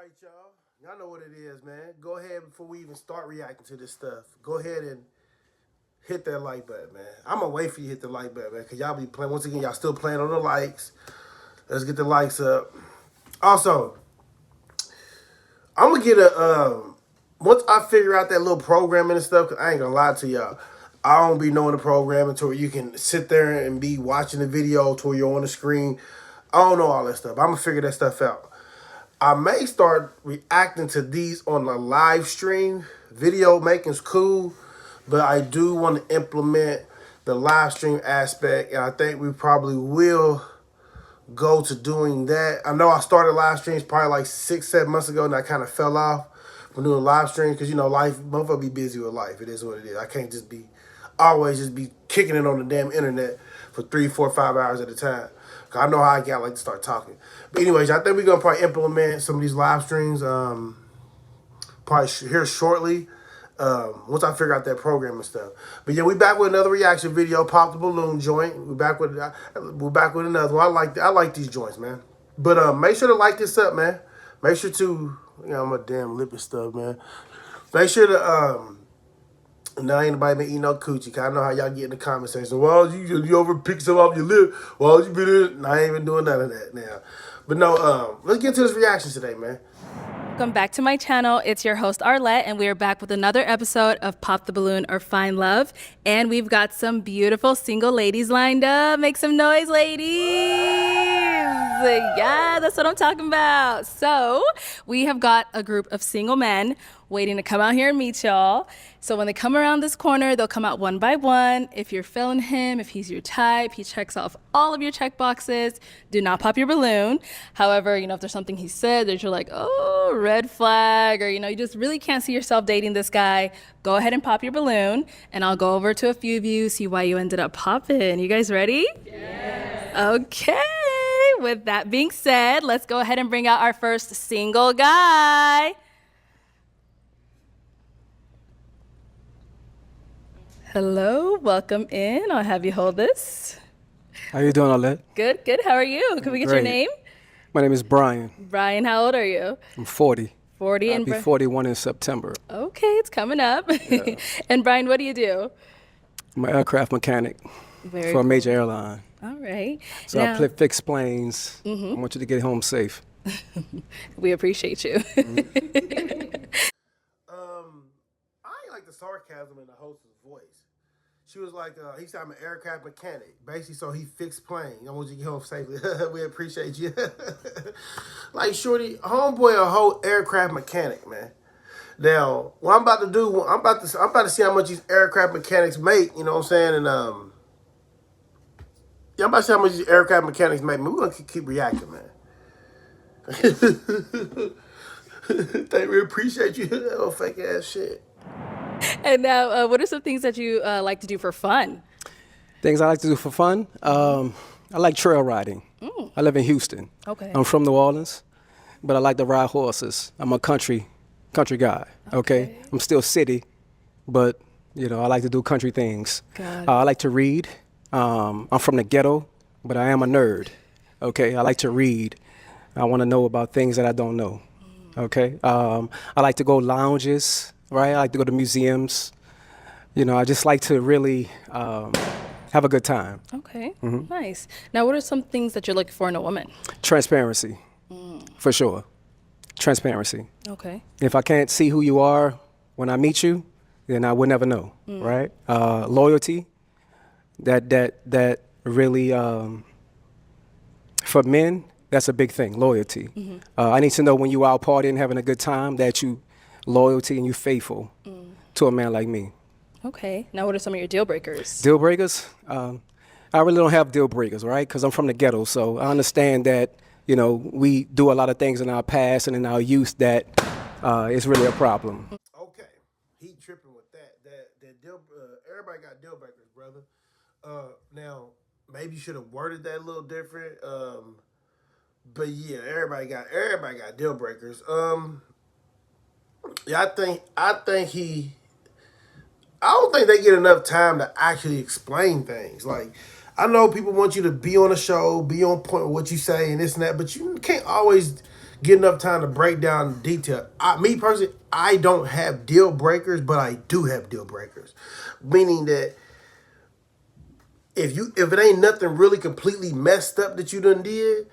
right, y'all. Y'all know what it is, man. Go ahead before we even start reacting to this stuff. Go ahead and hit that like button, man. I'm gonna wait for you to hit the like button, man, because y'all be playing. Once again, y'all still playing on the likes. Let's get the likes up. Also, I'm gonna get a once I figure out that little programming and stuff, cause I ain't gonna lie to y'all. I don't be knowing the programming to where you can sit there and be watching the video to where you're on the screen. I don't know all that stuff. I'm gonna figure that stuff out. I may start reacting to these on the live stream. Video making's cool, but I do want to implement the live stream aspect, and I think we probably will go to doing that. I know I started live streams probably like 6-7 months ago, and I kind of fell off from doing live streams because, you know, life, motherfucker be busy with life. It is what it is. I can't just be, always just be kicking it on the damn internet for 3, 4, 5 hours at a time. Cause I know how I get, I like to start talking. But anyways, I think we're going to probably implement some of these live streams probably here shortly. Once I figure out that program and stuff. But yeah, we back with another reaction video. Pop the balloon joint. We're back with another one. I like these joints, man. But make sure to like this up, man. Make sure to, you know, I'm a damn lip and stuff, man. Make sure to now ain't nobody been eating no coochie. Cause I know how y'all get in the comment section. Well, you over pick some off your lip. Well, you been in. I ain't even doing none of that now. But no, let's get to this reaction today, man. Welcome back to my channel. It's your host Arlette, and we are back with another episode of Pop the Balloon or Find Love. And we've got some beautiful single ladies lined up. Make some noise, ladies. Yeah, that's what I'm talking about. So we have got a group of single men waiting to come out here and meet y'all. So when they come around this corner, they'll come out one by one. If you're feeling him, if he's your type, he checks off all of your check boxes, do not pop your balloon. However, you know, if there's something he said that you're like, oh, red flag, or, you know, you just really can't see yourself dating this guy, go ahead and pop your balloon, and I'll go over to a few of you, see why you ended up popping. You guys ready? Yes. Okay. With that being said, let's go ahead and bring out our first single guy. Hello, welcome in. I'll have you hold this. How you doing, Arlette? Good, good. How are you? Can we get your name? My name is Brian. Brian, how old are you? I'm 40. 40 I'll be 41 in September. Okay, it's coming up. Yeah. And Brian, what do you do? I'm an aircraft mechanic for a major airline. All right. So now, I fix planes. I want you to get home safe. we appreciate you. I ain't like the sarcasm in the host's voice. She was like, he said, I'm an aircraft mechanic. Basically, so he fixed planes. I want you to get home safely. We appreciate you. Like, shorty, homeboy a whole aircraft mechanic, man. Now, what I'm about to do, I'm about to see how much these aircraft mechanics make, you know what I'm saying? And yeah, I'm about to see how much these aircraft mechanics make. Man, we're gonna keep reacting, man. Thank we appreciate you. That old fake ass shit. And now, what are some things that you like to do for fun? Things I like to do for fun? I like trail riding. I live in Houston. Okay. I'm from New Orleans, but I like to ride horses. I'm a country guy, okay? I'm still city, but, you know, I like to do country things. I like to read. I'm from the ghetto, but I am a nerd, okay? I like to read. I want to know about things that I don't know, okay? I like to go lounges, right? I like to go to museums. You know, I just like to really have a good time. Okay, nice. Now, what are some things that you're looking for in a woman? Transparency, for sure. Transparency. Okay. If I can't see who you are when I meet you, then I would never know, right? Loyalty, that really, for men, that's a big thing, loyalty. I need to know when you out partying, having a good time, that you loyalty and you faithful to a man like me. Okay. Now, what are some of your deal breakers? Deal breakers? I really don't have deal breakers, right? Because I'm from the ghetto, so I understand that, you know, we do a lot of things in our past and in our youth that is really a problem. Okay, he tripping with that. That deal. Everybody got deal breakers, brother. Now maybe you should have worded that a little different. But yeah, everybody got deal breakers. Yeah, I don't think they get enough time to actually explain things. Like, I know people want you to be on a show, be on point with what you say and this and that, but you can't always get enough time to break down the detail. Me personally, I don't have deal breakers, but I do have deal breakers. Meaning that if it ain't nothing really completely messed up that you done did,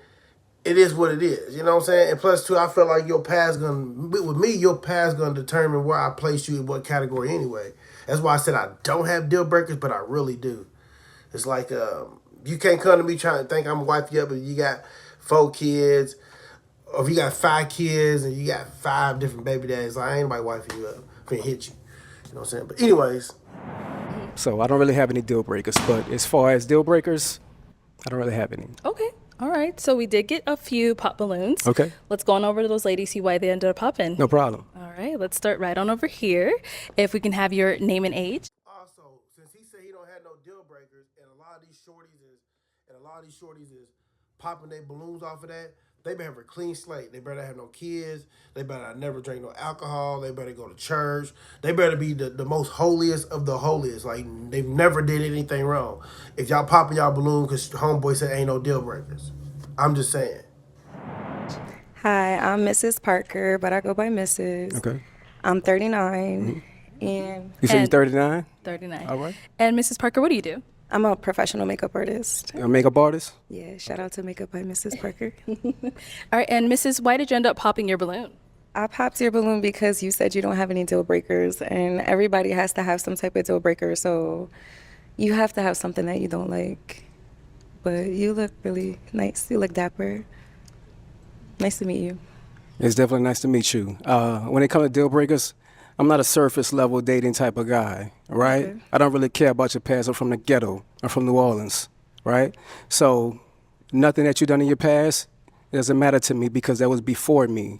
it is what it is. You know what I'm saying? And plus, too, I feel like your past with me, your past gonna determine where I place you in what category anyway. That's why I said I don't have deal breakers, but I really do. It's like you can't come to me trying to think I'm gonna wife you up if you got 4 kids, or if you got 5 kids and you got 5 different baby daddies. Like, I ain't nobody wifing you up. I'm gonna hit you. You know what I'm saying? But anyways. So I don't really have any deal breakers, but as far as deal breakers, I don't really have any. Okay. All right. So we did get a few pop balloons. Okay. Let's go on over to those ladies, see why they ended up popping. No problem. All right. Let's start right on over here. If we can have your name and age. Also, since he said he don't have no deal breakers, and a lot of these shorties is popping their balloons off of that, they better have a clean slate. They better have no kids. They better never drink no alcohol. They better go to church. They better be the most holiest of the holiest. Like, they've never did anything wrong. If y'all popping y'all balloon because homeboy said ain't no deal breakers. I'm just saying. Hi, I'm Mrs. Parker, but I go by Mrs. Okay. I'm 39. And You said you're 39? 39. All right. And Mrs. Parker, what do you do? I'm a professional makeup artist. A makeup artist? Yeah, shout out to Makeup by Mrs. Parker. All right. And Mrs., why did you end up popping your balloon? I popped your balloon because you said you don't have any deal breakers, and everybody has to have some type of deal breaker, so you have to have something that you don't like. But you look really nice. You look dapper. Nice to meet you. It's definitely nice to meet you. When it comes to deal breakers, I'm not a surface level dating type of guy, right? Okay. I don't really care about your past. I'm from the ghetto. I'm from New Orleans, right? So nothing that you done in your past doesn't matter to me because that was before me.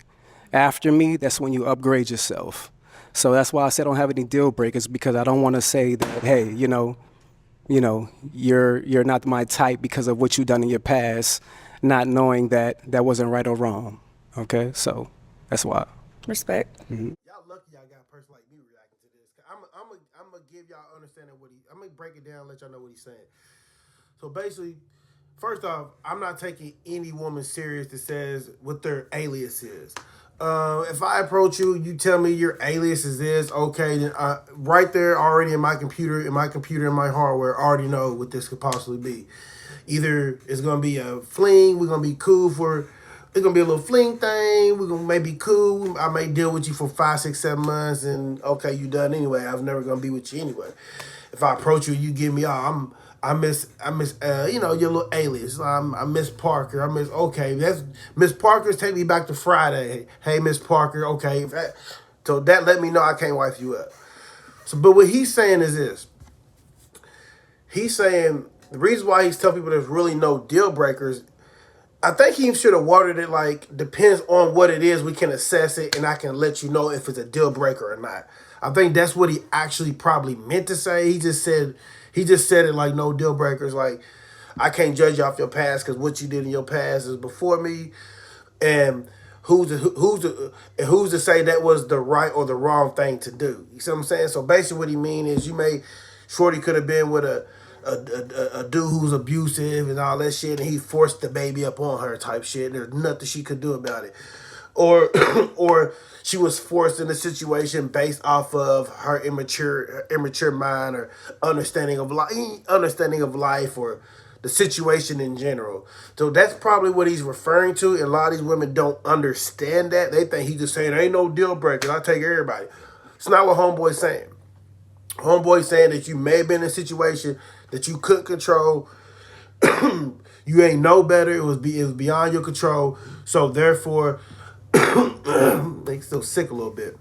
After me, that's when you upgrade yourself. So that's why I said I don't have any deal breakers, because I don't want to say that, hey, you're not my type because of what you done in your past, not knowing that that wasn't right or wrong. Okay, so that's why. Respect. Mm-hmm. Y'all lucky y'all got a person like me reacting to this. I'm gonna give y'all understanding I'm gonna break it down and let y'all know what he's saying. So basically, first off, I'm not taking any woman serious that says what their alias is. If I approach you, you tell me your alias is this, okay, then right there already in my computer, in my hardware, I already know what this could possibly be. Either it's gonna be a fling, we're gonna be cool it's gonna be a little fling thing, we're gonna maybe cool, I may deal with you for 5, 6, 7 months, and okay, you done anyway, I was never gonna be with you anyway. If I approach you, you give me, I miss your little alias. I miss Parker. Okay, that's Miss Parker's take me back to Friday. Hey, Miss Parker, okay. So that let me know I can't wife you up. So, but what he's saying is this. He's saying the reason why he's telling people there's really no deal breakers, I think he should have worded it like, depends on what it is, we can assess it, and I can let you know if it's a deal breaker or not. I think that's what he actually probably meant to say. He just said it like no deal breakers. Like, I can't judge you off your past because what you did in your past is before me. And who's to say that was the right or the wrong thing to do? You see what I'm saying? So basically what he mean is Shorty could have been with a dude who's abusive and all that shit, and he forced the baby up on her type shit, and there's nothing she could do about it. Or she was forced in a situation based off of her immature mind or understanding of life or the situation in general. So that's probably what he's referring to, and a lot of these women don't understand that. They think he's just saying, there ain't no deal breakers, I take everybody. It's not what homeboy's saying. Homeboy's saying that you may have been in a situation that you couldn't control. You ain't know better. It was beyond your control. So therefore, they still sick a little bit.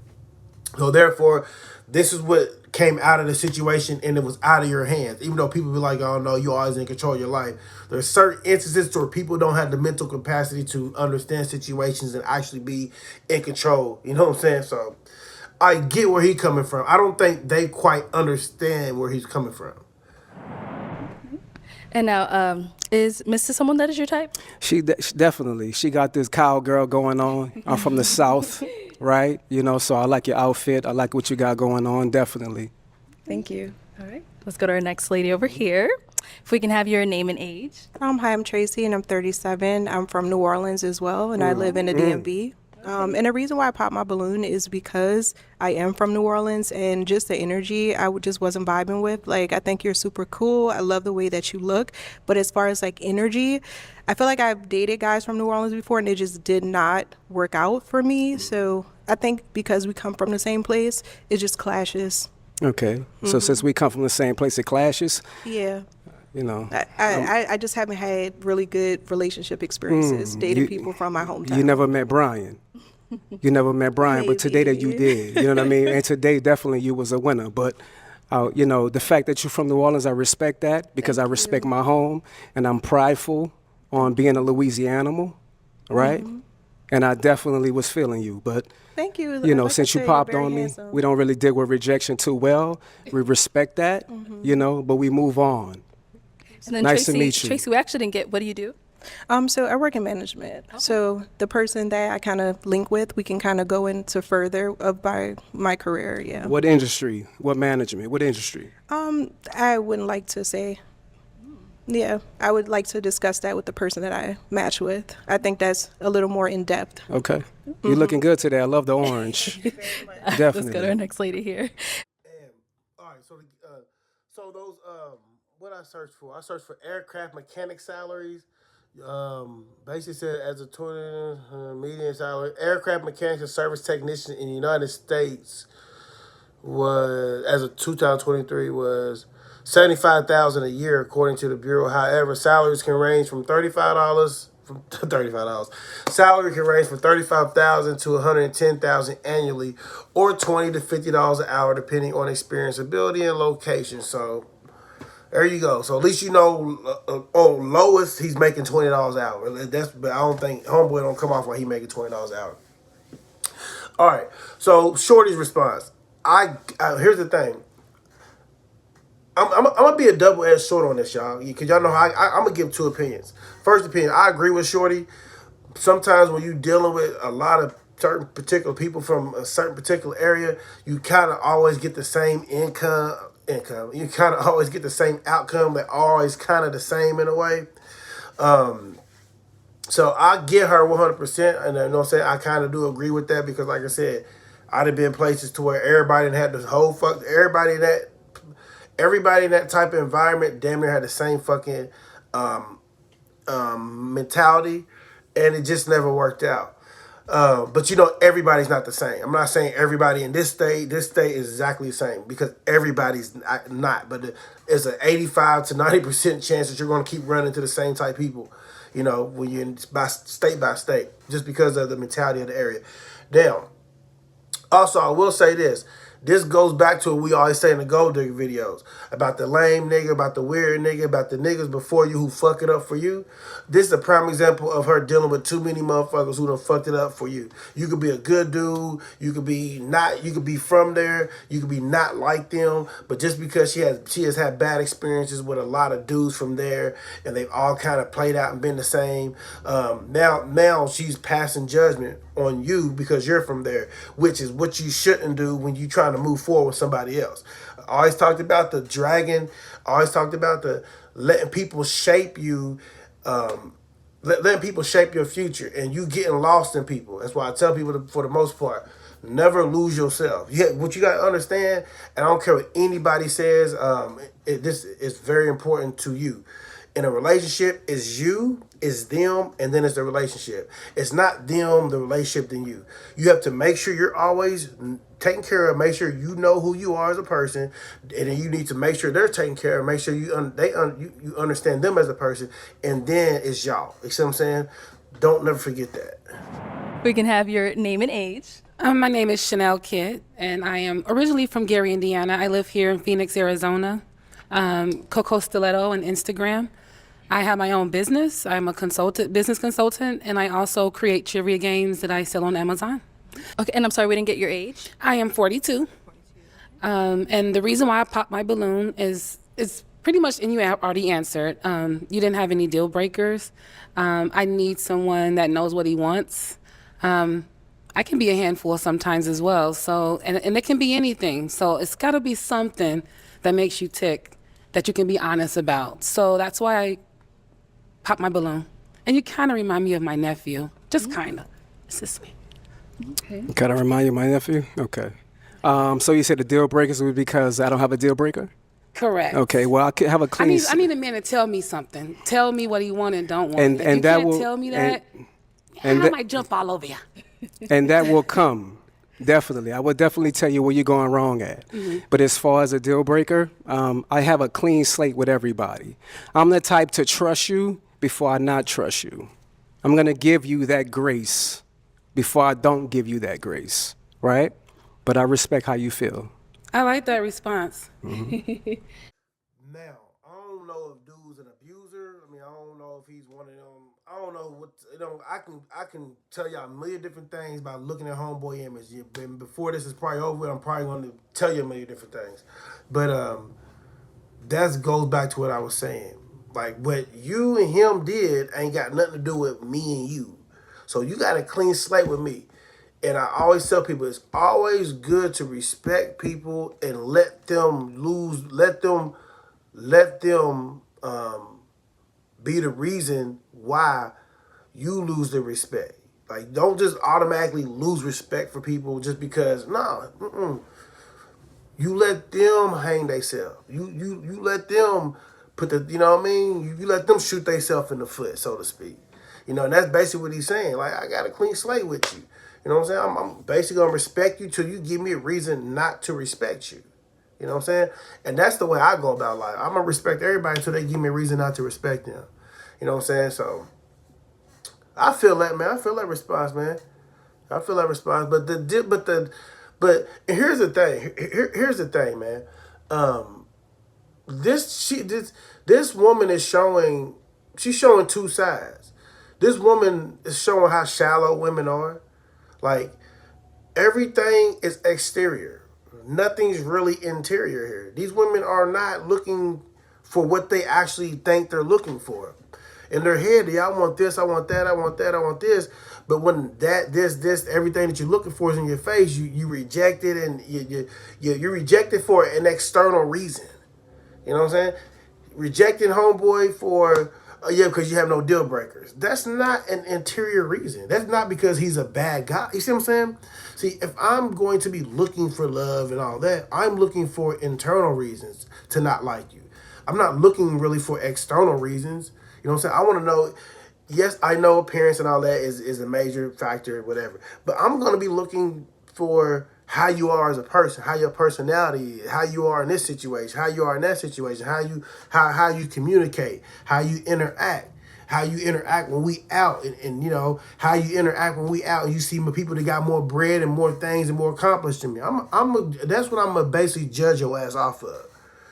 So therefore, this is what came out of the situation, and it was out of your hands. Even though people be like, oh no, you're always in control of your life. There's certain instances where people don't have the mental capacity to understand situations and actually be in control. You know what I'm saying? So I get where he's coming from. I don't think they quite understand where he's coming from. And now, is Mr. someone that is your type? She definitely. She got this cowgirl going on. I'm from the South, right? So I like your outfit. I like what you got going on, definitely. Thank you. All right. Let's go to our next lady over here. If we can have your name and age. Hi, I'm Tracy, and I'm 37. I'm from New Orleans as well, and I live in the DMV. And the reason why I popped my balloon is because I am from New Orleans, and just the energy just wasn't vibing with. Like, I think you're super cool. I love the way that you look. But as far as like energy, I feel like I've dated guys from New Orleans before, and they just did not work out for me. So I think because we come from the same place, it just clashes. Okay. So since we come from the same place, it clashes? Yeah. You know, I just haven't had really good relationship experiences dating people from my hometown. You never met Brian. You never met Brian, but today that you did. You know what I mean? And today, definitely, you was a winner. But, you know, the fact that you're from New Orleans, I respect that because I respect my home, and I'm prideful on being a Louisianimal, right? And I definitely was feeling you. But, thank you. You know, like since you popped on me, we don't really deal with rejection too well. We respect that, you know, but we move on. And then Nice Tracy, to meet you. Tracy, we actually didn't get, what do you do? So I work in management. So the person that I kind of link with, we can kind of go into further of my career. Yeah. What industry? What management? What industry? I wouldn't like to say. Yeah, I would like to discuss that with the person that I match with. I think that's a little more in depth. Okay. You're looking good today. I love the orange. Definitely. Let's go to our next lady here. All right, so those what I searched for? I searched for aircraft mechanic salaries. Basically said as a 20 median salary, aircraft mechanics and service technician in the United States was, as of 2023, was $75,000 a year according to the Bureau. However, salaries can range from $35 from $35. Salary can range from $35,000 to $110,000 annually, or $20 to $50 an hour, depending on experience, ability, and location. So there you go. So at least you know, on lowest, he's making $20 an hour. But I don't think homeboy don't come off like he making $20 an hour. All right. So Shorty's response. Here's the thing. I'm gonna be a double-edged sword on this, y'all, because y'all know how I'm gonna give two opinions. First opinion, I agree with Shorty. Sometimes when you're dealing with a lot of certain particular people from a certain particular area, you kind of always get the same income. You kind of always get the same outcome. They're always kind of the same in a way. So I get her 100%, and you know what I'm saying, I kind of do agree with that because, like I said, I'd have been places to where everybody had this whole everybody in that type of environment damn near had the same fucking mentality, and it just never worked out. But you know, everybody's not the same. I'm not saying everybody in this state is exactly the same, because everybody's not. But it's an 85 to 90% chance that you're going to keep running into the same type of people, you know, when you're by state, just because of the mentality of the area. Now, also, I will say this. This goes back to what we always say in the gold digger videos about the lame nigga, about the weird nigga, about the niggas before you who fuck it up for you. This is a prime example of her dealing with too many motherfuckers who done fucked it up for you. You could be a good dude, you could be from there, you could be not like them, but just because she has had bad experiences with a lot of dudes from there, and they've all kind of played out and been the same. Now she's passing judgment on you because you're from there, which is what you shouldn't do when you trying to move forward with somebody else. I always talked about the dragon. I always talked about the letting people shape you, letting people shape your future, and you getting lost in people. That's why I tell people, for the most part, never lose yourself. What you got to understand, and I don't care what anybody says, this is very important to you. In a relationship, it's you, it's them, and then it's the relationship. It's not them, the relationship, then you. You have to make sure you're always taken care of, make sure you know who you are as a person, and then you need to make sure they're taken care of, make sure you understand them as a person, and then it's y'all. You see what I'm saying? Don't never forget that. We can have your name and age. My name is Chanel Kidd, and I am originally from Gary, Indiana. I live here in Phoenix, Arizona. Coco Stiletto on Instagram. I have my own business. I'm a business consultant, and I also create trivia games that I sell on Amazon. Okay, and I'm sorry, we didn't get your age. I am 42. And the reason why I popped my balloon is pretty much, and you already answered, you didn't have any deal breakers. I need someone that knows what he wants. I can be a handful sometimes as well. So, and it can be anything. So it's got to be something that makes you tick. that you can be honest about. So that's why I pop my balloon. And you kind of remind me of my nephew, just kind of. It's just me. Okay. Kind of remind you of my nephew? Okay. So you said the deal breakers would be because I don't have a deal breaker? Correct. Okay, well, I could have a clean... I need a man to tell me something. Tell me what he want and don't want. And If you that can't will... tell me that, and I that- might jump all over you. And that will come, definitely. I would definitely tell you where you're going wrong at. But as far as a deal breaker, I have a clean slate with everybody. I'm the type to trust you before I not trust you. I'm going to give you that grace before I don't give you that grace, right? But I respect how you feel. I like that response. Now, I don't know if dude's an abuser. I mean, I don't know if he's one of them. I don't know what, I can tell y'all a million different things by looking at homeboy image. And before this is probably over, I'm probably going to tell you a million different things. But that goes back to what I was saying. Like, what you and him did ain't got nothing to do with me and you. So you got a clean slate with me. And I always tell people it's always good to respect people and let them be the reason why you lose the respect. Like, don't just automatically lose respect for people just because, you let them hang themselves. You let them put the, you know what I mean? You let them shoot themselves in the foot, so to speak. You know, and that's basically what he's saying. Like, I got a clean slate with you. You know what I'm saying? I'm basically going to respect you till you give me a reason not to respect you. You know what I'm saying? And that's the way I go about life. I'm going to respect everybody until they give me a reason not to respect them. You know what I'm saying? So, I feel that, man. I feel that response, man. I feel that response. But here's the thing. Here's the thing, man. This woman is showing, she's showing two sides. This woman is showing how shallow women are. Like, everything is exterior. Nothing's really interior here. These women are not looking for what they actually think they're looking for. In their head, I want this, I want that, I want that, I want this. But when this, everything that you're looking for is in your face, you reject it, and you reject it for an external reason. You know what I'm saying? Rejecting homeboy for, because you have no deal breakers. That's not an interior reason. That's not because he's a bad guy. You see what I'm saying? See, if I'm going to be looking for love and all that, I'm looking for internal reasons to not like you. I'm not looking really for external reasons. You know what I'm saying? I want to know, yes, I know appearance and all that is a major factor, whatever. But I'm going to be looking for how you are as a person, how your personality is, how you are in this situation, how you are in that situation, how you communicate, how you interact when we out, and you know, how you interact when we out and you see more people that got more bread and more things and more accomplished than me. That's what I'm going to basically judge your ass off of.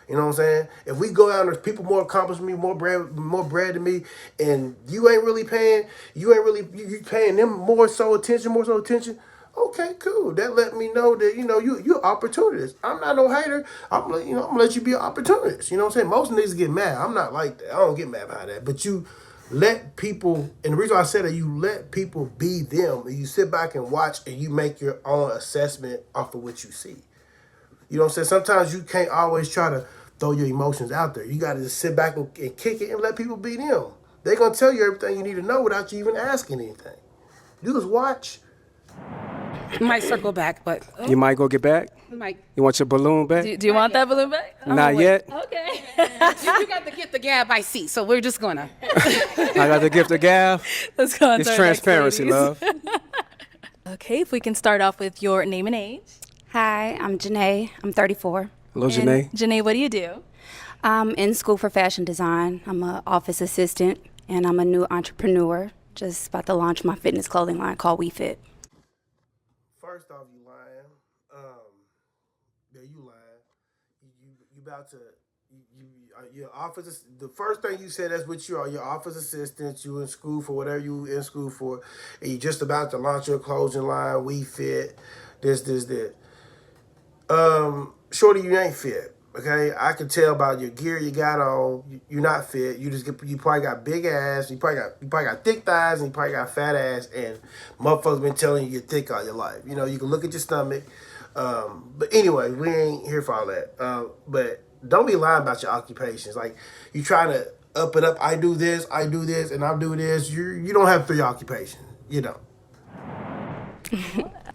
You know what I'm saying? If we go out and there's people more accomplished than me, more bread than me, and you ain't really paying, you paying them more so attention. Okay, cool. That let me know that, you know, you're an opportunist. I'm not no hater. I'm gonna let you be an opportunist. You know what I'm saying? Most niggas get mad. I'm not like that. I don't get mad by that. But you let people, and the reason I said that, you let people be them, and you sit back and watch, and you make your own assessment off of what you see. You know what I'm saying? Sometimes you can't always try to throw your emotions out there. You got to just sit back and kick it and let people be them. They're going to tell you everything you need to know without you even asking anything. You just watch. Might circle back, but You might go get back? might. You want your balloon back? Do you want that balloon back? Not yet. Okay. You got to get the gab I see, so we're just gonna. I got the gift of gab. Let's go on It's to our next transparency, ladies. love. Okay, if we can start off with your name and age. Hi, I'm Janae. I'm 34. Hello, Janae. Janae, what do you do? I'm in school for fashion design. I'm an office assistant, and I'm a new entrepreneur. Just about to launch my fitness clothing line called WeFit. First off, you lying. Yeah, you lying. You about to, your office, the first thing you said, that's what you are, your office assistant. You in school for whatever you in school for, and you just about to launch your clothing line, WeFit, this. Shorty, you ain't fit. Okay, I can tell by your gear you got on. You're not fit. You probably got big ass. You probably got thick thighs, and you probably got fat ass. And motherfuckers been telling you you're thick all your life. You know, you can look at your stomach. But anyway, we ain't here for all that. But don't be lying about your occupations. Like, you trying to up it up. I do this, and I do this. You don't have 3 occupations. You don't.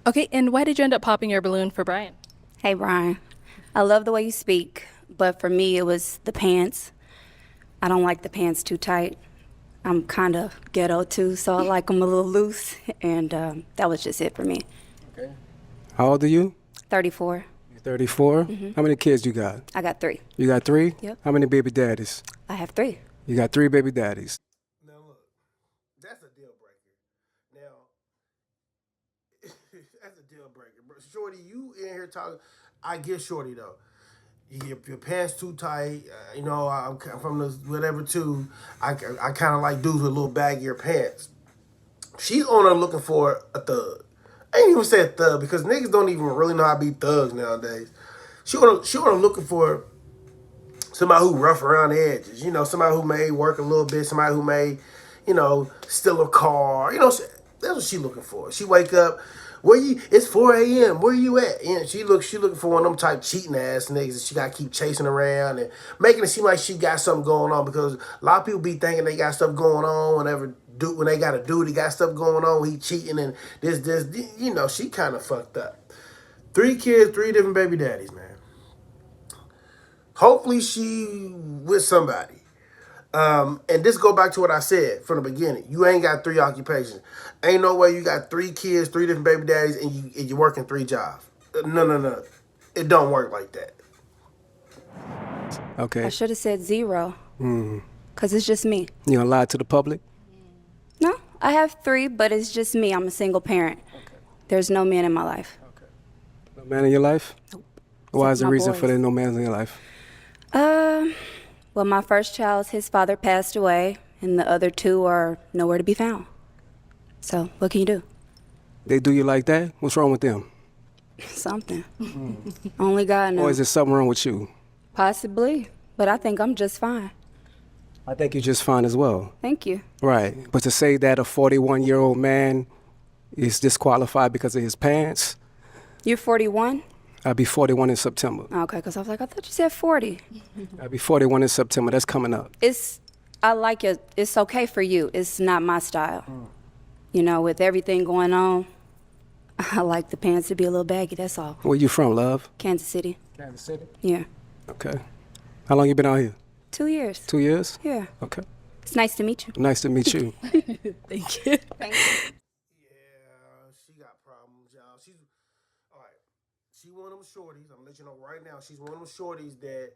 Okay, and why did you end up popping your balloon for Brian? Hey, Brian. I love the way you speak, but for me, it was the pants. I don't like the pants too tight. I'm kind of ghetto too, so I like them a little loose, and that was just it for me. Okay. How old are you? 34. You're 34? How many kids you got? I got 3. You got 3? Yep. How many baby daddies? I have 3. You got 3 baby daddies. Now look, that's a deal breaker. Now, that's a deal breaker. Bro, Shorty, you in here talking. I get Shorty though. Your pants too tight. You know, I'm from the whatever too. I kind of like dudes with a little baggier pants. She's on her looking for a thug. I ain't even say a thug because niggas don't even really know how to be thugs nowadays. She on her looking for somebody who rough around the edges. You know, somebody who may work a little bit. Somebody who may, you know, steal a car. You know, that's what she looking for. She wake up. It's 4 a.m. Where you at? And she looking for one of them type cheating ass niggas that she gotta keep chasing around and making it seem like she got something going on, because a lot of people be thinking they got stuff going on when they got a dude, he got stuff going on, he cheating and this, you know, she kind of fucked up. 3 kids, 3 different baby daddies, man. Hopefully she with somebody. And this go back to what I said from the beginning. You ain't got 3 occupations. Ain't no way you got 3 kids, 3 different baby daddies, and you working 3 jobs. No. It don't work like that. Okay. I should have said 0. Because it's just me. You gonna lie to the public? No, I have 3, but it's just me. I'm a single parent. Okay. There's no man in my life. Okay. No man in your life? Nope. Why is the my reason boys. for there no man in your life? Well, my first child, his father passed away, and the other 2 are nowhere to be found. So, what can you do? They do you like that? What's wrong with them? Something. Only God knows. Or is there something wrong with you? Possibly, but I think I'm just fine. I think you're just fine as well. Thank you. Right. But to say that a 41-year-old man is disqualified because of his pants, You're 41? I'll be 41 in September. Okay, because I was like, I thought you said 40. I'll be 41 in September. That's coming up. I like it. It's okay for you. It's not my style. You know, with everything going on, I like the pants to be a little baggy, that's all. Where you from, love? Kansas City. Kansas City? Yeah. Okay. How long you been out here? 2 years. 2 years? Yeah. Okay. It's nice to meet you. Nice to meet you. Thank you. Thank you. Yeah, she got problems, y'all. She's all right. She one of them shorties. I'm gonna let you know right now. She's one of them shorties that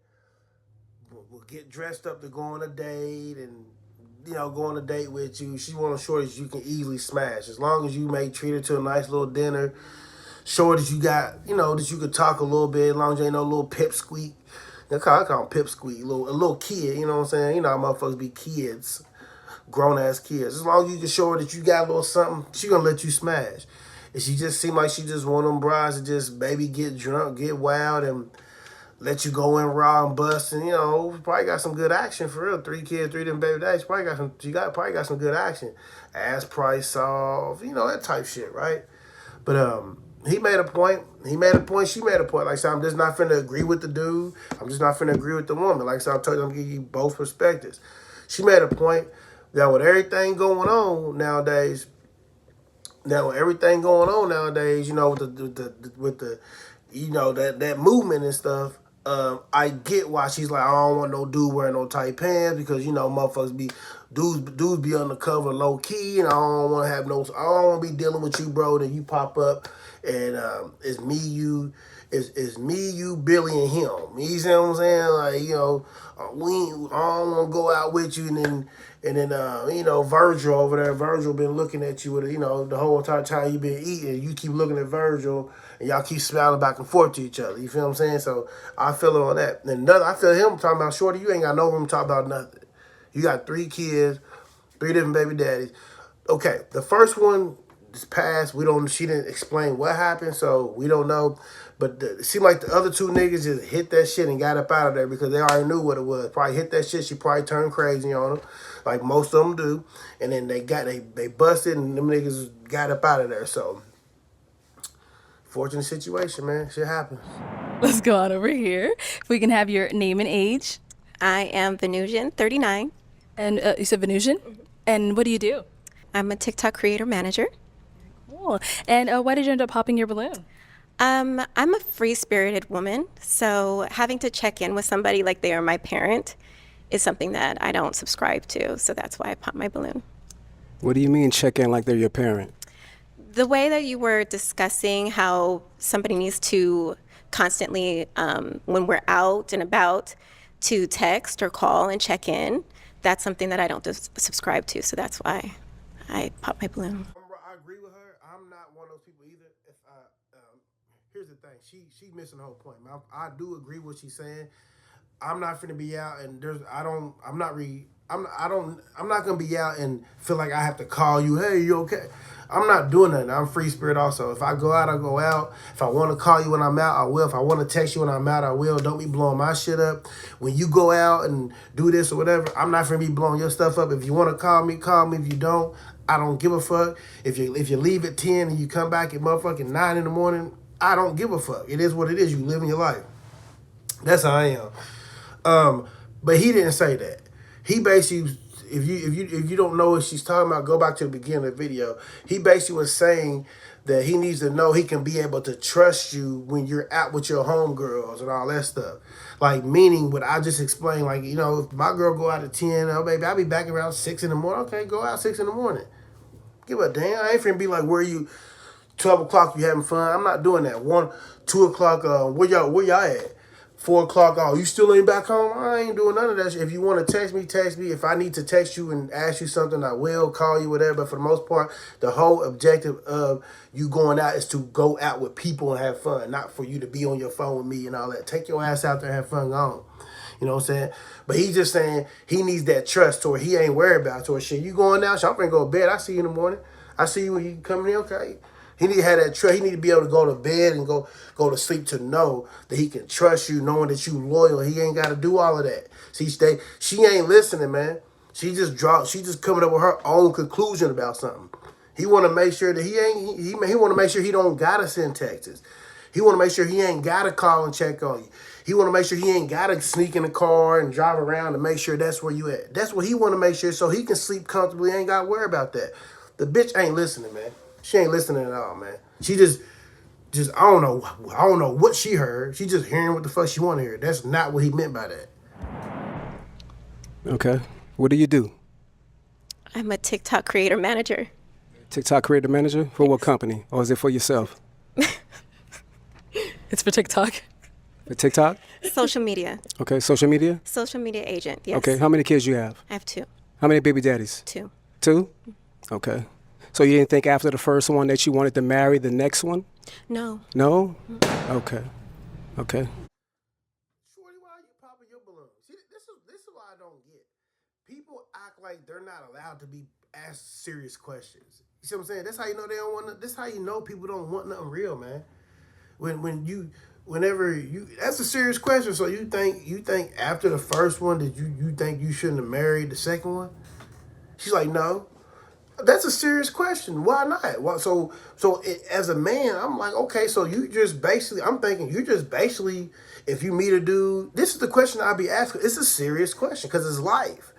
will get dressed up to go on a date and, you know, go on a date with you. She's one of them shorties you can easily smash as long as you may treat her to a nice little dinner. Shorties you got, you know, that you could talk a little bit as long as you ain't no little pipsqueak. I call them pipsqueak, a little kid. You know what I'm saying? You know how motherfuckers be kids, grown ass kids. As long as you can show her that you got a little something, she gonna let you smash. And she just seem like she just one of them brides that just maybe get drunk, get wild, and let you go in raw and bust. And you know, probably got some good action for real. 3 kids, 3 different baby daddies. Probably got some good action. Ass price off, you know, that type shit, right? But he made a point. He made a point. She made a point. Like I said, I'm just not finna agree with the dude. I'm just not finna agree with the woman. Like I said, I told you, I'm gonna give you both perspectives. She made a point that with everything going on nowadays, you know, with the you know, that movement and stuff. I get why she's like, I don't want no dude wearing no tight pants because, you know, motherfuckers be dudes be undercover low key, and I don't want to be dealing with you, bro. Then you pop up and it's me, you, Billy, and him. You see what I'm saying? Like, you know, I don't want to go out with you, and then you know, Virgil over there. Virgil been looking at you with, you know, the whole entire time you been eating. You keep looking at Virgil, and y'all keep smiling back and forth to each other. You feel what I'm saying? So I feel it on that. And another, I feel him talking about, shorty, you ain't got no room to talk about nothing. You got 3 kids, 3 different baby daddies. Okay, the first one is passed. She didn't explain what happened, so we don't know. But it seemed like the other 2 niggas just hit that shit and got up out of there because they already knew what it was. Probably hit that shit. She probably turned crazy on them, like most of them do. And then they busted and them niggas got up out of there. So Fortunate situation, man. Shit happens. Let's go on over here. If we can have your name and age. I am Venusian, 39. And you said Venusian? And what do you do? I'm a TikTok Creator Manager. Cool. And why did you end up popping your balloon? I'm a free-spirited woman, so having to check in with somebody like they are my parent is something that I don't subscribe to, so that's why I pop my balloon. What do you mean check in like they're your parent? The way that you were discussing how somebody needs to constantly, when we're out and about, to text or call and check in, that's something that I don't subscribe to, so that's why I pop my balloon. I agree with her. I'm not one of those people either. Here's the thing. She's missing the whole point. I do agree with what she's saying. I'm not finna be out and I'm not gonna be out and feel like I have to call you. Hey, you okay? I'm not doing that. I'm free spirit also. If I go out, I go out. If I want to call you when I'm out, I will. If I want to text you when I'm out, I will. Don't be blowing my shit up. When you go out and do this or whatever, I'm not finna be blowing your stuff up. If you want to call me, call me. If you don't, I don't give a fuck. If you leave at 10 and you come back at motherfucking 9 in the morning, I don't give a fuck. It is what it is. You living your life. That's how I am. But he didn't say that. He basically, if you don't know what she's talking about, go back to the beginning of the video. He basically was saying that he needs to know he can be able to trust you when you're out with your homegirls and all that stuff. Like, meaning what I just explained, like, you know, if my girl go out at 10, oh, baby, I'll be back around 6 in the morning. Okay, go out 6 in the morning. Give a damn. I ain't finna be like, where you, 12 o'clock, you having fun? I'm not doing that. 1, 2 o'clock, where y'all at? 4 o'clock, oh, you still ain't back home? I ain't doing none of that shit. If you want to text me, text me. If I need to text you and ask you something, I will call you, whatever. But for the most part, the whole objective of you going out is to go out with people and have fun, not for you to be on your phone with me and all that. Take your ass out there and have fun, go on. You know what I'm saying? But he's just saying he needs that trust to where he ain't worried about to where shit. You going out, so I'm finna go to bed. I see you in the morning. I see you when you coming in, okay? He need to have that trust. He need to be able to go to bed and go to sleep to know that he can trust you, knowing that you loyal. He ain't got to do all of that. See, she ain't listening, man. She just coming up with her own conclusion about something. He want to make sure that he want to make sure he don't gotta send texts. He want to make sure he ain't gotta call and check on you. He want to make sure he ain't gotta sneak in the car and drive around to make sure that's where you at. That's what he want to make sure so he can sleep comfortably. Ain't got to worry about that. The bitch ain't listening, man. She ain't listening at all, man. She just I don't know what she heard. She just hearing what the fuck she want to hear. That's not what he meant by that. Okay. What do you do? I'm a TikTok Creator Manager. TikTok Creator Manager? For what company? Or is it for yourself? It's for TikTok. For TikTok? Social media. Okay, social media? Social media agent, yes. Okay, how many kids you have? I have 2. How many baby daddies? 2. 2? Okay. So you didn't think after the first one that you wanted to marry the next one? No. No? Okay. Okay. Shorty, why are you popping your balloon? See, this is what I don't get. People act like they're not allowed to be asked serious questions. You see what I'm saying? That's how you know they don't want. That's how you know people don't want nothing real, man. That's a serious question. So you think after the first one that you think you shouldn't have married the second one? She's like, no. That's a serious question. Why not? So as a man, I'm like, okay, so I'm thinking you just basically, if you meet a dude, this is the question I'll be asking. It's a serious question because it's life.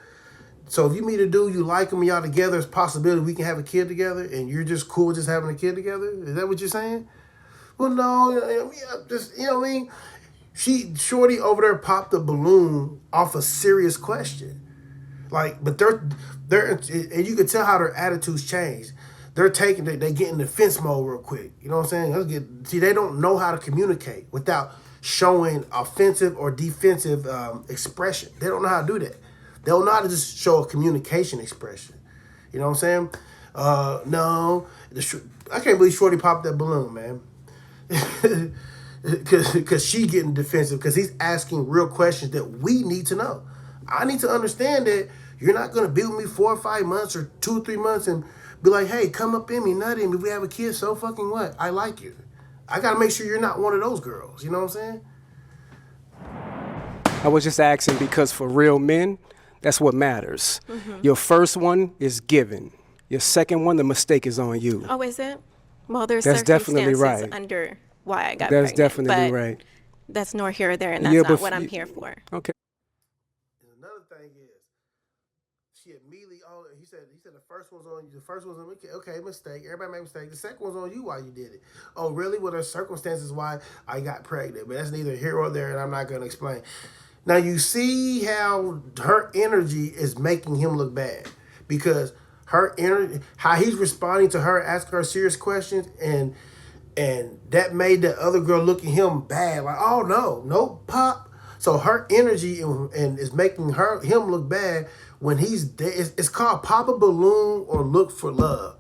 So if you meet a dude, you like him, y'all together, there's a possibility we can have a kid together, and you're just cool with just having a kid together? Is that what you're saying? Well, no, just, you know what I mean? Shorty over there popped the balloon off a serious question. Like, but they're and you can tell how their attitudes change. They get in defense mode real quick. You know what I'm saying? They don't know how to communicate without showing offensive or defensive expression. They don't know how to do that. They don't know how to just show a communication expression. You know what I'm saying? No, I can't believe Shorty popped that balloon, man. Because she getting defensive because he's asking real questions that we need to know. I need to understand that you're not going to be with me 4 or 5 months or 2 or 3 months and be like, hey, come up in me, nut in me. If we have a kid, so fucking what? I like you. I got to make sure you're not one of those girls. You know what I'm saying? I was just asking because for real men, that's what matters. Mm-hmm. Your first one is given. Your second one, the mistake is on you. Oh, is it? Well, there's That's definitely circumstances right. under why I got That's pregnant. definitely but right. That's nor here or there, and that's Yeah, not but what I'm you- here for. Okay. And another thing is, she immediately, he said the first one's on you. The first one's on me. Okay, mistake. Everybody make mistakes. The second one's on you while you did it. Oh, really? Well, there's circumstances why I got pregnant, but that's neither here or there, and I'm not going to explain. Now, you see how her energy is making him look bad because her energy, how he's responding to her, asking her serious questions, and that made the other girl look at him bad, like, oh no, pop. So her energy and is making him look bad when he's there. It's called pop a balloon or look for love.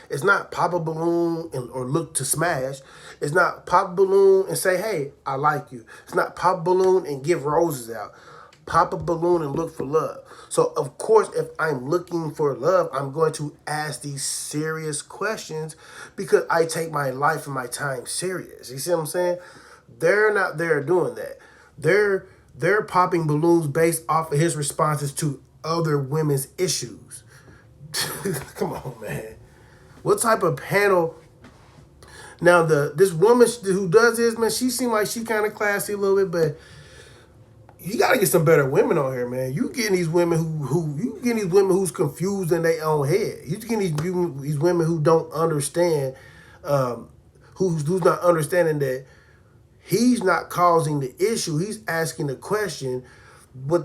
It's not pop a balloon or look to smash. It's not pop a balloon and say, hey, I like you. It's not pop a balloon and give roses out. Pop a balloon and look for love. So, of course, if I'm looking for love, I'm going to ask these serious questions because I take my life and my time serious. You see what I'm saying? They're not there doing that. They're popping balloons based off of his responses to other women's issues. Come on, man. What type of panel? Now, this woman who does this, man, she seemed like she kind of classy a little bit, but you gotta get some better women on here, man. You getting these women who's confused in their own head. You getting these women who don't understand, who's not understanding that he's not causing the issue. He's asking the question,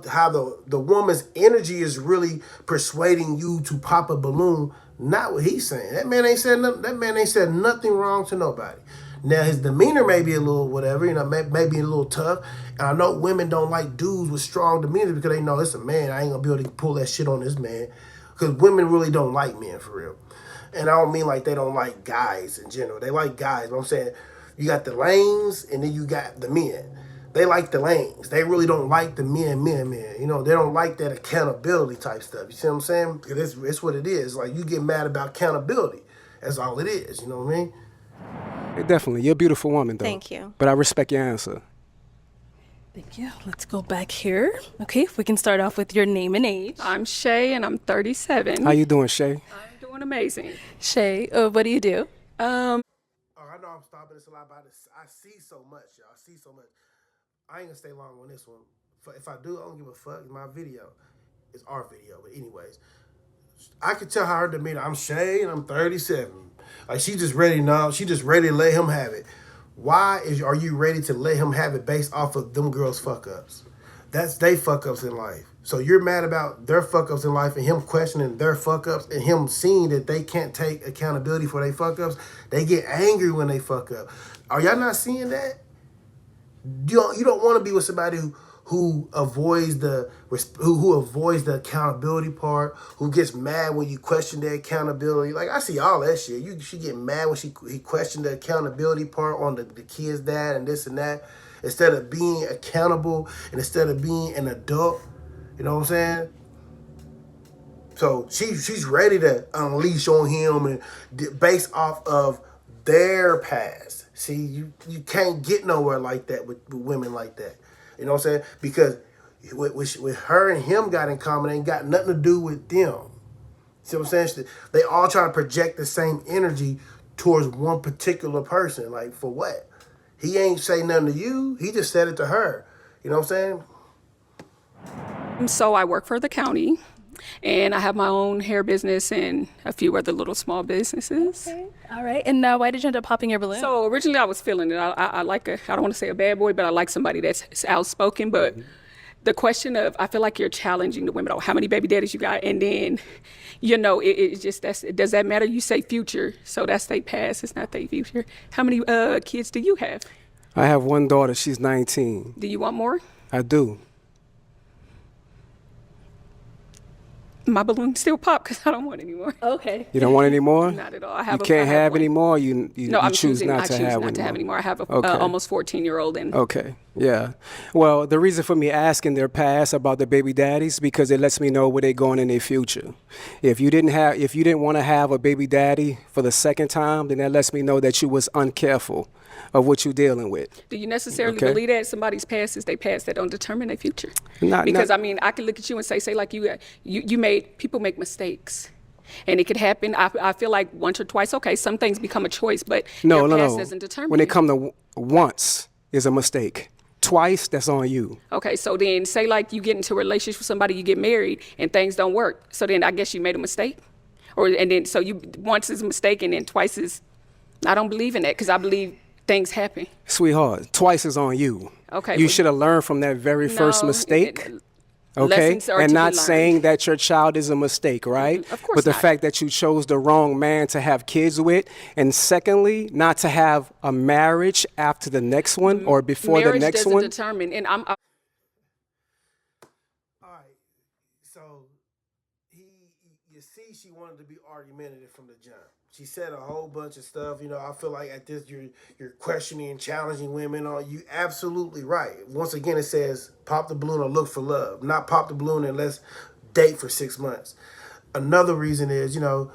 how the woman's energy is really persuading you to pop a balloon. Not what he's saying. That man ain't said nothing. That man ain't said nothing wrong to nobody. Now his demeanor may be a little whatever, maybe a little tough. And I know women don't like dudes with strong demeanor because they know it's a man. I ain't gonna be able to pull that shit on this man. Because women really don't like men for real. And I don't mean like they don't like guys in general. They like guys, but I'm saying you got the lanes and then you got the men. They like the lanes. They really don't like the men. You know, they don't like that accountability type stuff. You see what I'm saying? Because it's what it is. Like, you get mad about accountability. That's all it is. You know what I mean? Definitely. You're a beautiful woman, though. Thank you. But I respect your answer. Thank you. Let's go back here. Okay, if we can start off with your name and age. I'm Shay, and I'm 37. How you doing, Shay? I'm doing amazing. Shay, what do you do? Oh, I know I'm stopping this a lot, but I see so much, y'all. I see so much. I ain't gonna stay long on this one. If I do, I don't give a fuck. It's my video. It's our video. But anyways, I can tell how her demeanor. I'm Shay and I'm 37. Like, she just ready now. She just ready to let him have it. Are you ready to let him have it based off of them girls' fuck ups? That's they fuck ups in life. So you're mad about their fuck ups in life and him questioning their fuck ups and him seeing that they can't take accountability for their fuck ups. They get angry when they fuck up. Are y'all not seeing that? You don't want to be with somebody who avoids the accountability part, who gets mad when you question their accountability. Like, I see all that shit. She get mad when he questioned the accountability part on the kid's dad and this and that, instead of being accountable and instead of being an adult. You know what I'm saying? So she's ready to unleash on him and based off of their past. See, you can't get nowhere like that with women like that. You know what I'm saying? Because with her and him got in common, ain't got nothing to do with them. See what I'm saying? They all try to project the same energy towards one particular person. Like, for what? He ain't say nothing to you. He just said it to her. You know what I'm saying? So I work for the county, and I have my own hair business and a few other little small businesses. Okay. All right. And why did you end up popping your balloon? So originally I was feeling it. I like I don't want to say a bad boy, but I like somebody that's outspoken. But the question of, I feel like you're challenging the women. Oh, how many baby daddies you got? And then, you know, it's just, does that matter? You say future, so that's their past. It's not their future. How many kids do you have? I have one daughter. She's 19. Do you want more? I do. My balloon still pop because I don't want any more. Okay. You don't want any more? Not at all. You can't have any more? You I'm choose choosing not to have any more. I have a Okay. almost 14-year-old. And Okay, yeah. Well, the reason for me asking their past about the baby daddies, because it lets me know where they're going in their future. If you didn't want to have a baby daddy for the second time, then that lets me know that you was uncareful of what you're dealing with. do you necessarily Okay. believe that somebody's past is their past that don't determine their future? Not- Because I mean, I can look at you and say like people make mistakes. And it could happen. I feel like once or twice, okay, some things become a choice, but No, your no, past no. doesn't determine When it you. comes to once is a mistake. Twice, that's on you. Okay, so then say like you get into a relationship with somebody, you get married, and things don't work. So then I guess you made a mistake? And then so you once is a mistake and then twice is, I don't believe in that because I believe things happen. Sweetheart, twice is on you. Okay, You but- should have learned from that very first No, mistake. Okay, lessons are and to be not learned. saying that your child is a mistake, right? Of course But the not. fact that you chose the wrong man to have kids with, and secondly, not to have a marriage after the next one or before Marriage the next doesn't one. determine, and All right. So you see, she wanted to be argumentative from the jump. She said a whole bunch of stuff. You know, I feel like at this you're questioning and challenging women. On you absolutely right. Once again, it says pop the balloon or look for love, not pop the balloon and let's date for 6 months. Another reason is, you know,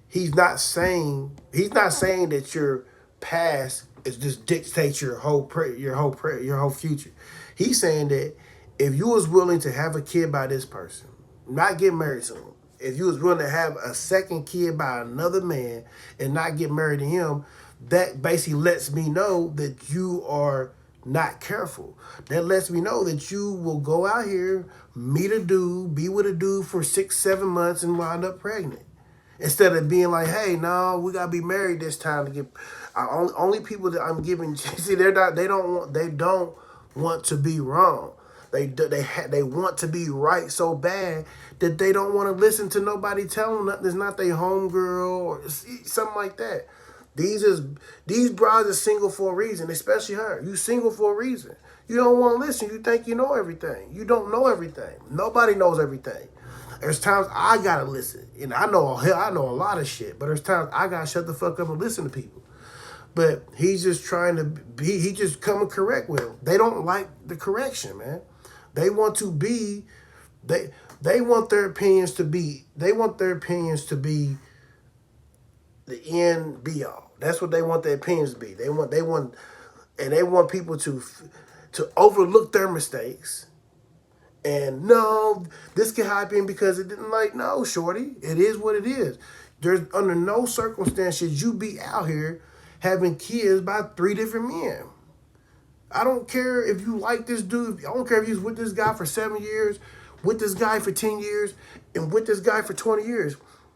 he's not saying that your past is just dictates your whole future. He's saying that if you was willing to have a kid by this person, not get married to him, if you was willing to have a second kid by another man and not get married to him, that basically lets me know that you are not careful. That lets me know that you will go out here, meet a dude, be with a dude for 6-7 months and wind up pregnant. Instead of being like, hey, no, we gotta be married this time to get. Only people that I'm giving, see, they don't want to be wrong. They want to be right so bad that they don't want to listen to nobody tell them nothing. It's not their homegirl or something like that. These brides are single for a reason, especially her. You single for a reason. You don't want to listen. You think you know everything. You don't know everything. Nobody knows everything. There's times I gotta listen, and I know a lot of shit. But there's times I gotta shut the fuck up and listen to people. But he's just trying to be. He just coming correct with them. They don't like the correction, man. They want to be. They want their opinions to be. They want their opinions to be the end be all. That's what they want their opinions to be. They want, and they want people to overlook their mistakes. And no, this can happen because it didn't like, no, shorty. It is what it is. There's under no circumstances you be out here having kids by 3 different men. I don't care if you like this dude. I don't care if you was with this guy for 7 years, with this guy for 10 years, and with this guy for 20 years.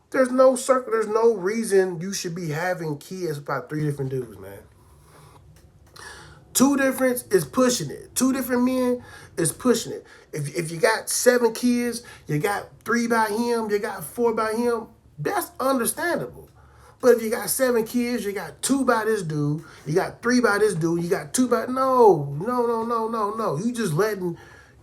There's no reason you should be having kids by 3 different dudes, man. 2 difference is pushing it. 2 different men is pushing it. If you got 7 kids, you got 3 by him, you got 4 by him, that's understandable. But if you got 7 kids, you got 2 by this dude, you got 3 by this dude, you got 2 by no. You just letting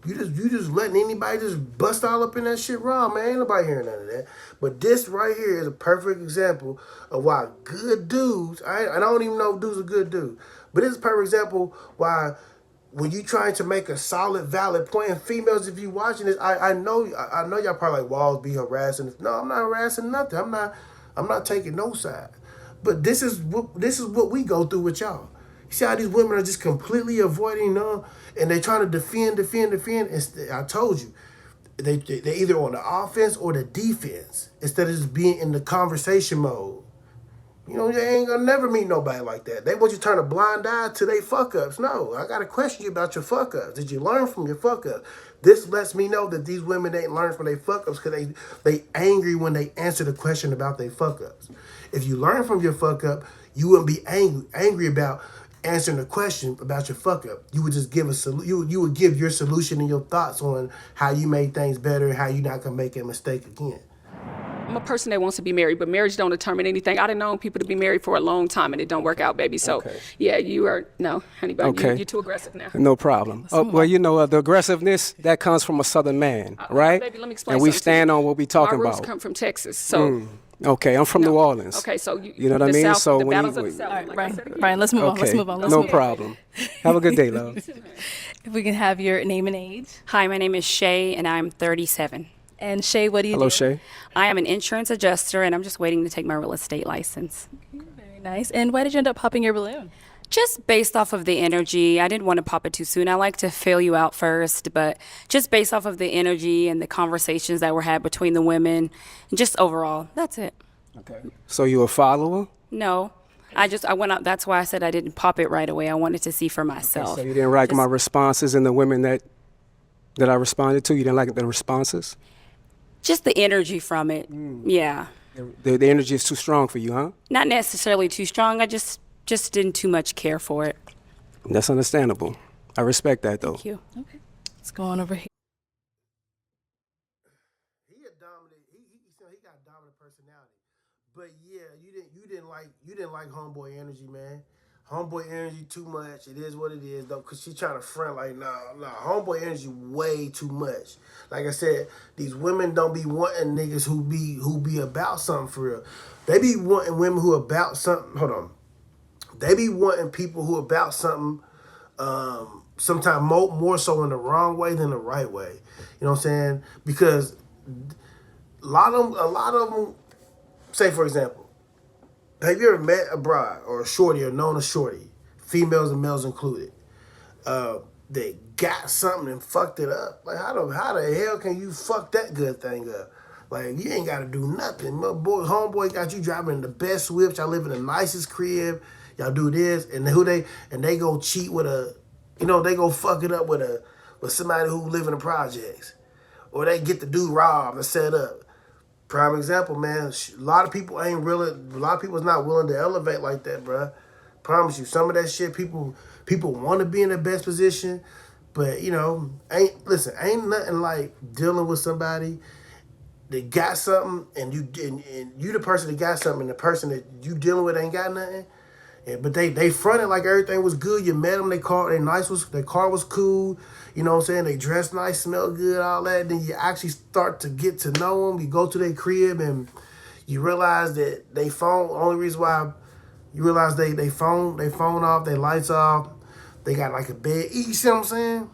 anybody just bust all up in that shit raw, man. Ain't nobody hearing none of that. But this right here is a perfect example of why good dudes, I don't even know if dudes are good dudes, but it's a perfect example why when you trying to make a solid, valid point, and females, if you watching this, I know y'all probably like, Wallz be harassing. No, I'm not harassing nothing. I'm not taking no side. But this is what we go through with y'all. You see how these women are just completely avoiding them, and they trying to defend. And I told you, they either on the offense or the defense instead of just being in the conversation mode. You know, you ain't gonna never meet nobody like that. They want you to turn a blind eye to their fuck ups. No, I gotta question you about your fuck ups. Did you learn from your fuck ups? This lets me know that these women ain't learned from their fuck ups because they angry when they answer the question about their fuck ups. If you learn from your fuck up, you wouldn't be angry about answering the question about your fuck up. You would just give you would give your solution and your thoughts on how you made things better and how you're not gonna make a mistake again. I'm a person that wants to be married, but marriage don't determine anything. I done known people to be married for a long time and it don't work out, baby. So, yeah, you are, no, honey, but Okay. you're too aggressive now. No problem. Well, you know, the aggressiveness, that comes from a Southern man, right? Baby, let me explain And we something to stand you. on what we talking My roots about. come from Texas, so. Okay, I'm from New Orleans. Okay, so you know what I the mean? South, So the when battles of the you, South. All right, like I Brian, said again. Brian, let's move on. okay, Let's move on. no problem. Have a good day, love. If we can have your name and age. Hi, my name is Shay, and I'm 37. And Shay, what do you Hello, do? Shay. I am an insurance adjuster, and I'm just waiting to take my real estate license. Very nice. And why did you end up popping your balloon? Just based off of the energy. I didn't want to pop it too soon. I like to feel you out first, but just based off of the energy and the conversations that were had between the women, and just overall, that's it. Okay. So you a follower? No. I went out. That's why I said I didn't pop it right away. I wanted to see for myself. So you didn't like my responses and the women that I responded to? You didn't like the responses? Just the energy from it. Yeah. The energy is too strong for you, huh? Not necessarily too strong. I just didn't too much care for it. That's understandable. I respect that, though. Thank you. Okay. Let's go on over here. He got a dominant personality. But yeah, you didn't like homeboy energy, man. Homeboy energy too much. It is what it is, though, because she trying to front like, nah. Homeboy energy way too much. Like I said, these women don't be wanting niggas who be about something for real. They be wanting women who about something. Hold on. They be wanting people who about something sometimes more so in the wrong way than the right way. You know what I'm saying? Because a lot of them, say for example, have you ever met a bride or a shorty or known a shorty, females and males included, they got something and fucked it up? Like how the hell can you fuck that good thing up? Like you ain't gotta do nothing. My boy, homeboy got you driving the best whips. Y'all live in the nicest crib. Y'all do this and they go cheat with they go fuck it up with somebody who live in the projects, or they get the dude robbed and set up. Prime example, man. A lot of people is not willing to elevate like that, bruh. Promise you, some of that shit, people want to be in the best position, but ain't nothing like dealing with somebody that got something, and you the person that got something, and the person that you dealing with ain't got nothing. But they fronted like everything was good. You met them, their car was cool. You know what I'm saying? They dressed nice, smelled good, all that. Then you actually start to get to know them. You go to their crib and you realize that they phone. Only reason why you realize they phone off, their lights off. They got like a bed. You see what I'm saying?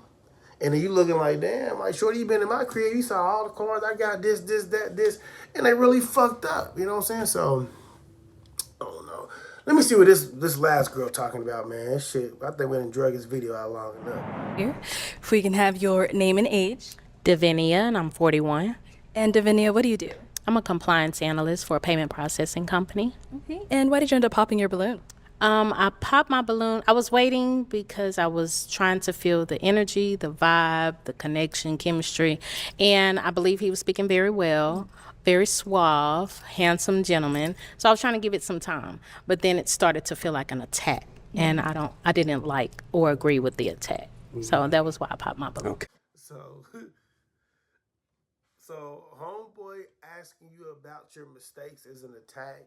And then you looking like, damn, like shorty, you been in my crib. You saw all the cars. I got this, that, this, and they really fucked up. You know what I'm saying? So. Let me see what this last girl talking about, man. Shit, I think we done drug this video out long enough. Here, if we can have your name and age. Davinia, and I'm 41. And Davinia, what do you do? I'm a compliance analyst for a payment processing company. Okay. And why did you end up popping your balloon? I popped my balloon. I was waiting because I was trying to feel the energy, the vibe, the connection, chemistry. And I believe he was speaking very well. Very suave, handsome gentleman. So I was trying to give it some time, but then it started to feel like an attack, and I didn't like or agree with the attack. So that was why I popped my balloon. Okay. So homeboy asking you about your mistakes is an attack.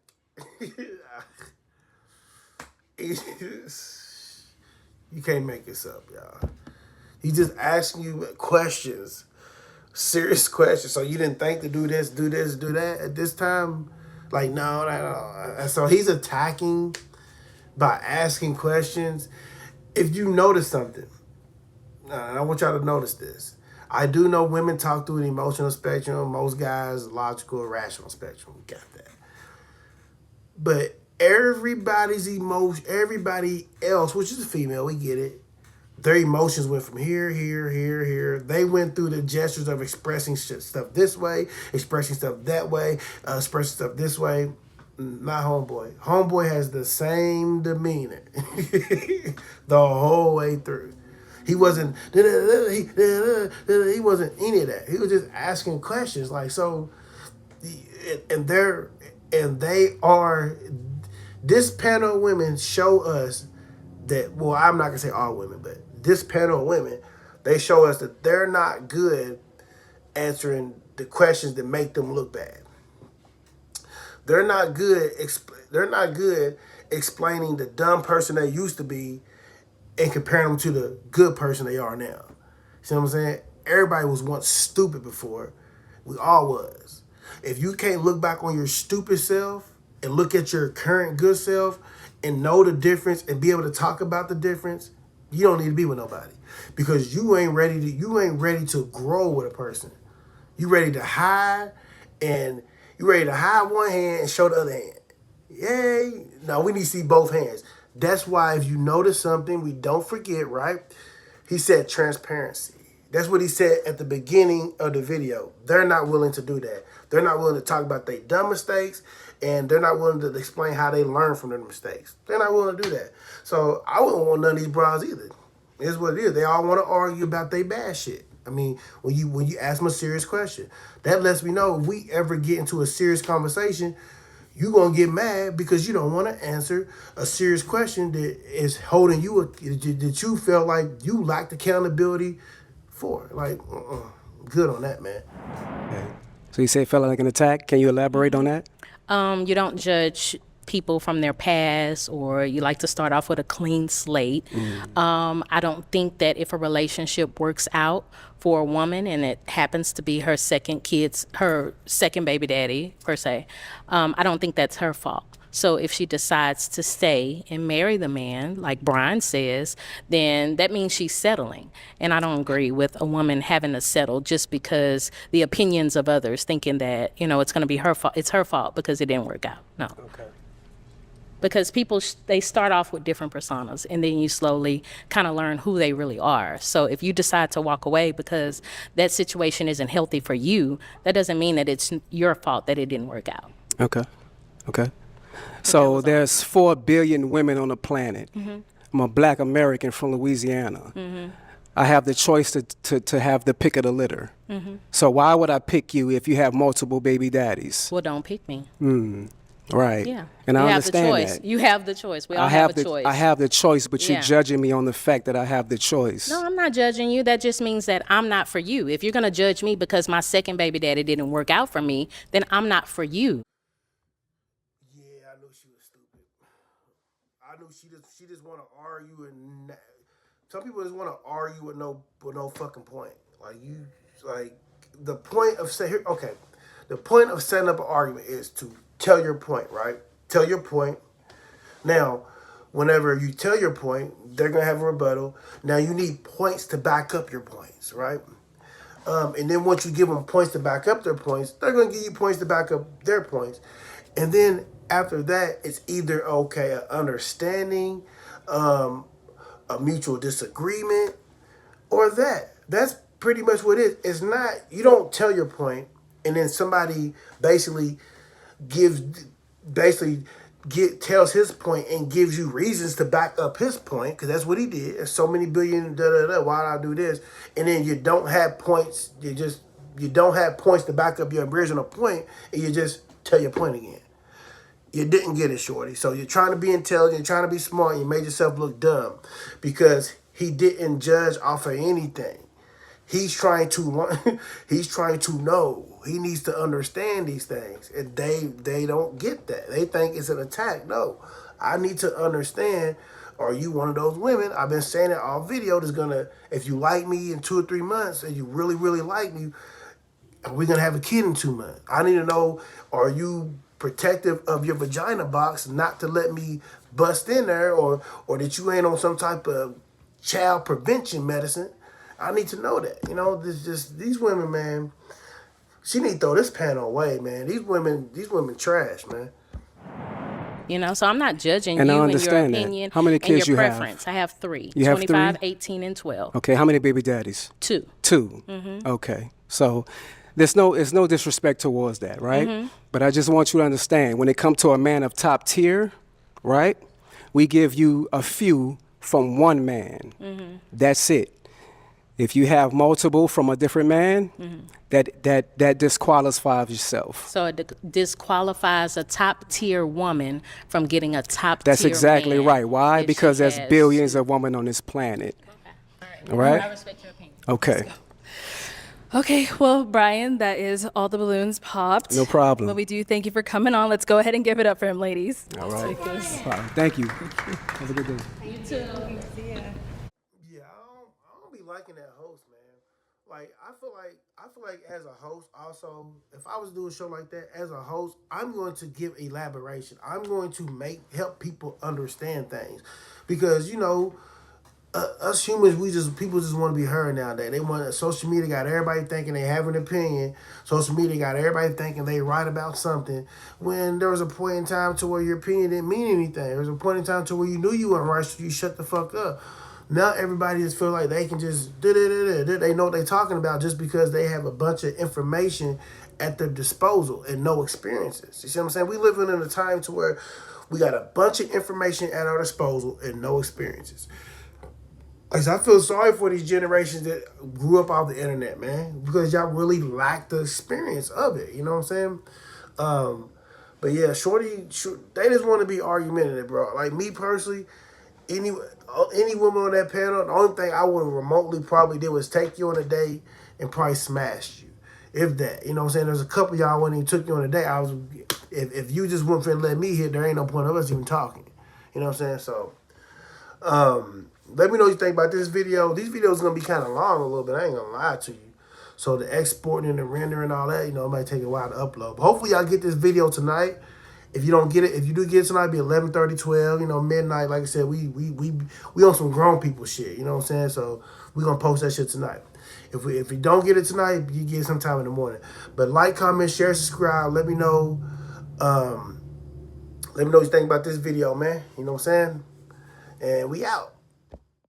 You can't make this up, y'all. He just asking you questions. Serious question. So you didn't think to do this, do that at this time? Like, no. So he's attacking by asking questions. If you notice something, I want y'all to notice this. I do know women talk through an emotional spectrum. Most guys, logical, rational spectrum. We got that. But everybody else, which is a female, we get it. Their emotions went from here. They went through the gestures of expressing stuff this way, expressing stuff that way, expressing stuff this way. Not homeboy. Homeboy has the same demeanor the whole way through. He wasn't any of that. He was just asking questions like so. And they are. This panel of women show us that. Well, I'm not gonna say all women, but this panel of women, they show us that they're not good answering the questions that make them look bad. They're not good explaining the dumb person they used to be and comparing them to the good person they are now. See what I'm saying? Everybody was once stupid before. We all was. If you can't look back on your stupid self and look at your current good self and know the difference and be able to talk about the difference, you don't need to be with nobody, because you ain't ready to grow with a person. You ready to hide, and you ready to hide one hand and show the other hand. Yay! No, we need to see both hands. That's why if you notice something, we don't forget, right? He said transparency. That's what he said at the beginning of the video. They're not willing to do that. They're not willing to talk about their dumb mistakes, and they're not willing to explain how they learn from their mistakes. They're not willing to do that. So I wouldn't want none of these bras either. It's what it is. They all want to argue about their bad shit. I mean, when you ask them a serious question, that lets me know if we ever get into a serious conversation, you're going to get mad because you don't want to answer a serious question that is holding you, that you feel like you lacked accountability for. Like, good on that, man. Okay. So you say it felt like an attack. Can you elaborate on that? You don't judge people from their past, or you like to start off with a clean slate. I don't think that if a relationship works out for a woman and it happens to be her second baby daddy per se, I don't think that's her fault. So if she decides to stay and marry the man, like Brian says, then that means she's settling. And I don't agree with a woman having to settle just because the opinions of others thinking that, it's going to be her fault. It's her fault because it didn't work out. No. Okay. Because people, they start off with different personas, and then you slowly kind of learn who they really are. So if you decide to walk away because that situation isn't healthy for you, that doesn't mean that it's your fault that it didn't work out. Okay. So there's 4 billion women on the planet. I'm a black American from Louisiana. I have the choice to have the pick of the litter. So why would I pick you if you have multiple baby daddies? Well, don't pick me. Right. Yeah. And you I have understand the choice. that. You have the choice. We all have a choice. I have the choice, but Yeah. you're judging me on the fact that I have the choice. No, I'm not judging you. That just means that I'm not for you. If you're going to judge me because my second baby daddy didn't work out for me, then I'm not for you. Yeah, I knew she was stupid. I knew she just want to argue, and some people just want to argue with no fucking point. The point of the point of setting up an argument is to tell your point, right? Tell your point. Now, whenever you tell your point, they're gonna have a rebuttal. Now you need points to back up your points, right? And then once you give them points to back up their points, they're gonna give you points to back up their points. And then after that, it's either an understanding, a mutual disagreement, or that. That's pretty much what it is. It's not, you don't tell your point and then somebody tells his point and gives you reasons to back up his point, because that's what he did. There's so many billion, why did I do this? And then you don't have points, you don't have points to back up your original point, and you just tell your point again. You didn't get it, shorty. So you're trying to be intelligent, you're trying to be smart, and you made yourself look dumb because he didn't judge off of anything. He's trying to learn. He's trying to know. He needs to understand these things, and they don't get that. They think it's an attack. No, I need to understand. Are you one of those women? I've been saying it all video. That's gonna, if you like me in 2 or 3 months, and you really really like me, we're gonna have a kid in 2 months. I need to know: are you protective of your vagina box, not to let me bust in there, or that you ain't on some type of child prevention medicine? I need to know that. These women, man, she need to throw this panel away, man. These women trash, man. So I'm not judging And you I and your understand that. opinion How many and kids your you have? preference. I have 3, You have 25, 3? 18, and 12. Okay, how many baby daddies? 2. 2. Okay, so it's no disrespect towards that, right? But I just want you to understand, when it comes to a man of top tier, right, we give you a few from one man. That's it. If you have multiple from a different man, that disqualifies yourself. So it disqualifies a top tier woman from getting a top That's tier exactly man right. Why? if Because she there's has billions of women on this planet. All right? I respect your opinion. Okay. Okay, well, Brian, that is all the balloons popped. No problem. But we do thank you for coming on. Let's go ahead and give it up for him, ladies. All right. No problem. Thank you. Have a good day. You too. Yeah, I don't be liking that host, man. Like, I feel like as a host, also, if I was to do a show like that, as a host, I'm going to give elaboration. I'm going to help people understand things, because us humans, people just want to be heard nowadays. They want social media got everybody thinking they have an opinion. Social media got everybody thinking they right about something. When there was a point in time to where your opinion didn't mean anything. There was a point in time to where you knew you weren't right, so you shut the fuck up. Now everybody just feel like they can just they know what they talking about just because they have a bunch of information at their disposal and no experiences. You see what I'm saying? We living in a time to where we got a bunch of information at our disposal and no experiences. Like, I feel sorry for these generations that grew up off the internet, man, because y'all really lack the experience of it. You know what I'm saying? But yeah, shorty, they just want to be argumentative, bro. Like me personally, any woman on that panel, the only thing I would remotely probably did was take you on a date and probably smashed you, if that. You know what I'm saying? There's a couple of y'all when he took you on a date. If you just wouldn't finna let me hit, there ain't no point of us even talking. You know what I'm saying? So, let me know what you think about this video. These videos are going to be kind of long a little bit. I ain't going to lie to you. So the exporting and the rendering and all that, you know, it might take a while to upload. But hopefully y'all get this video tonight. If you don't get it, if you do get it tonight, it'll be 11:30, 12, you know, midnight. Like I said, we on some grown people shit. You know what I'm saying? So we're going to post that shit tonight. If we don't get it tonight, you get it sometime in the morning. But like, comment, share, subscribe. Let me know. Let me know what you think about this video, man. You know what I'm saying? And we out.